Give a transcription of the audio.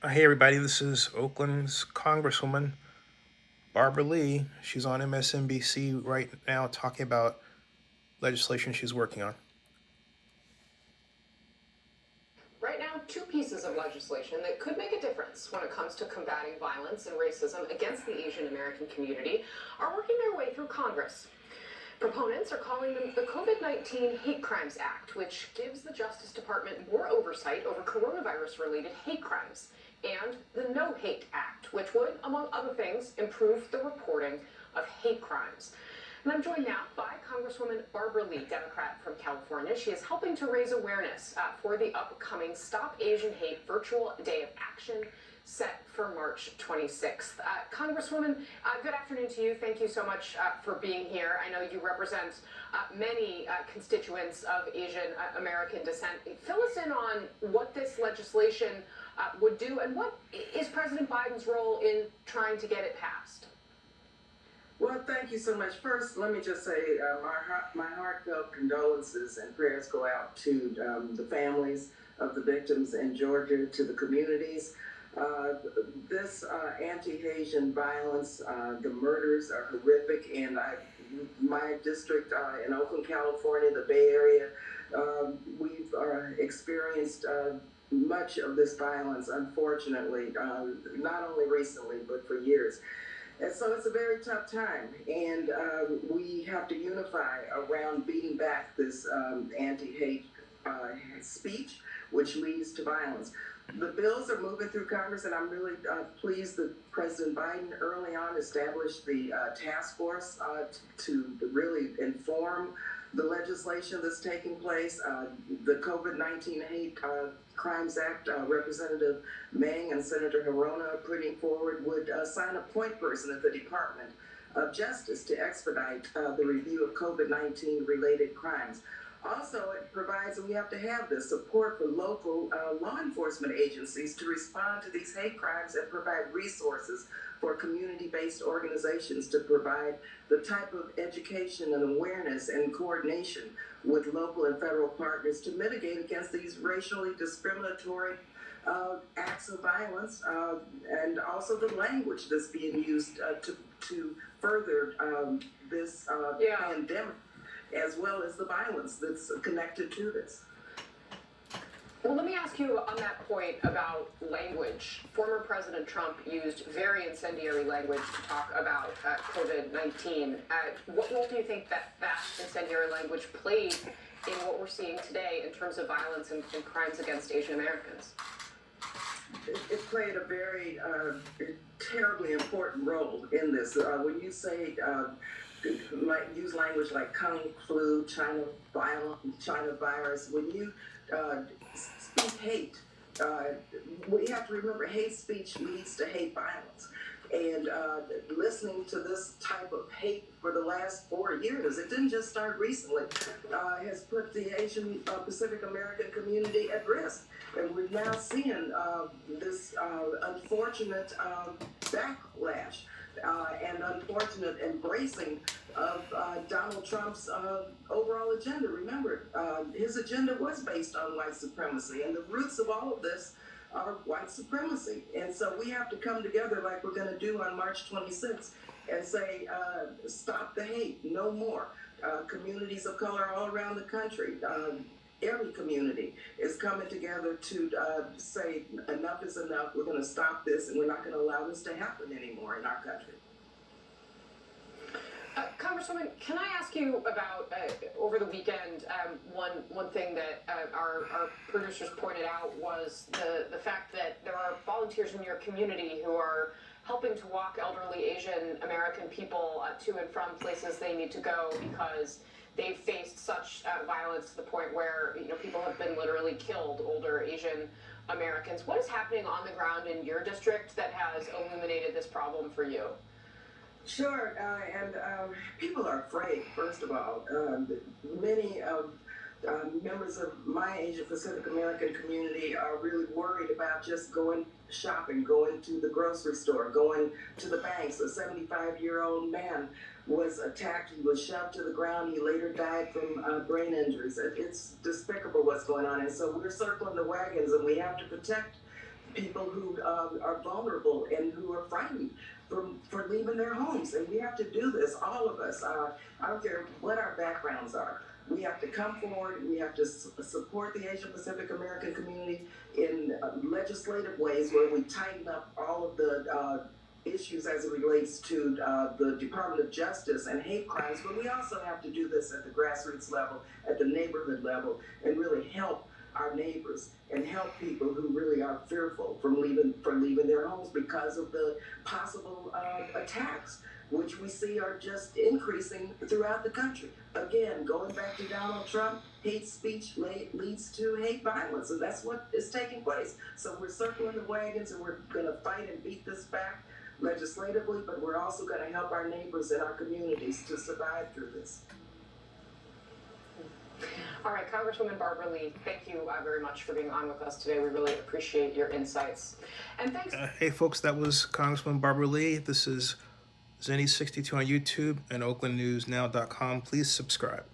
Hey everybody, this is Oakland's Congresswoman Barbara Lee. She's on MSNBC right now talking about legislation she's working on. Right now, two pieces of legislation that could make a difference when it comes to combating violence and racism against the Asian American community are working their way through Congress. Proponents are calling them the COVID-19 Hate Crimes Act, which gives the Justice Department more oversight over coronavirus-related hate crimes, and the No Hate Act, which would, among other things, improve the reporting of hate crimes. And I'm joined now by Congresswoman Barbara Lee, Democrat from California. She is helping to raise awareness for the upcoming Stop Asian Hate virtual day of action set for March 26th. Congresswoman, good afternoon to you. Thank you so much for being here. I know you represent many constituents of Asian American descent. Fill us in on what this legislation would do and what is President Biden's role in trying to get it passed? Well, thank you so much. First, let me just say my heartfelt condolences and prayers go out to the families of the victims in Georgia, to the communities. This anti-Asian violence, the murders are horrific, and my district in Oakland, California, the Bay Area, we've experienced much of this violence, unfortunately, not only recently, but for years. And so it's a very tough time, and we have to unify around beating back this anti-hate speech, which leads to violence. The bills are moving through Congress, and I'm really pleased that President Biden early on established the task force to really inform the legislation that's taking place. The COVID-19 Hate Crimes Act, Representative Mang and Senator Hirona are putting forward would assign a point person at the Department of Justice to expedite the review of COVID-19 related crimes. Also, it provides, and we have to have this, support for local law enforcement agencies to respond to these hate crimes and provide resources for community-based organizations to provide the type of education and awareness and coordination with local and federal partners to mitigate against these racially discriminatory acts of violence, and also the language that's being used to further this pandemic, as well as the violence that's connected to this. Well, let me ask you on that point about language. Former President Trump used very incendiary language to talk about COVID-19. What role do you think that incendiary language played in what we're seeing today in terms of violence and crimes against Asian Americans? It played a very terribly important role in this. When you say use language like Kung flu, China virus, when you speak hate, we have to remember hate speech leads to hate violence. And listening to this type of hate for the last 4 years, it didn't just start recently, has put the Asian Pacific American community at risk. And we're now seeing this unfortunate backlash and unfortunate embracing of Donald Trump's overall agenda. Remember, his agenda was based on white supremacy, and the roots of all of this are white supremacy. And so we have to come together like we're going to do on March 26th and say, stop the hate, no more. Communities of color all around the country, every community is coming together to say enough is enough. We're going to stop this, and we're not going to allow this to happen anymore in our country. Congresswoman, can I ask you about over the weekend? One thing that our producers pointed out was the fact that there are volunteers in your community who are helping to walk elderly Asian American people to and from places they need to go because they've faced such violence to the point where people have been literally killed, older Asian Americans. What is happening on the ground in your district that has illuminated this problem for you? Sure, and people are afraid, first of all. Many members of my Asia Pacific American community are really worried about just going shopping, going to the grocery store, going to the banks. A 75-year-old man was attacked. He was shoved to the ground. He later died from brain injuries. It's despicable what's going on. And so we're circling the wagons, and we have to protect people who are vulnerable and who are frightened for leaving their homes. And we have to do this, all of us. I don't care what our backgrounds are. We have to come forward. We have to support the Asian Pacific American community in legislative ways where we tighten up all of the issues as it relates to the Department of Justice and hate crimes. But we also have to do this at the grassroots level, at the neighborhood level, and really help our neighbors and help people who really are fearful from leaving their homes because of the possible attacks, which we see are just increasing throughout the country. Again, going back to Donald Trump, hate speech leads to hate violence, and that's what is taking place. So we're circling the wagons, and we're going to fight and beat this back legislatively, but we're also going to help our neighbors and our communities to survive through this. All right, Congresswoman Barbara Lee, thank you very much for being on with us today. We really appreciate your insights. And thanks. Hey, folks, that was Congresswoman Barbara Lee. This is Zenny62 on YouTube and OaklandNewsNow.com. Please subscribe.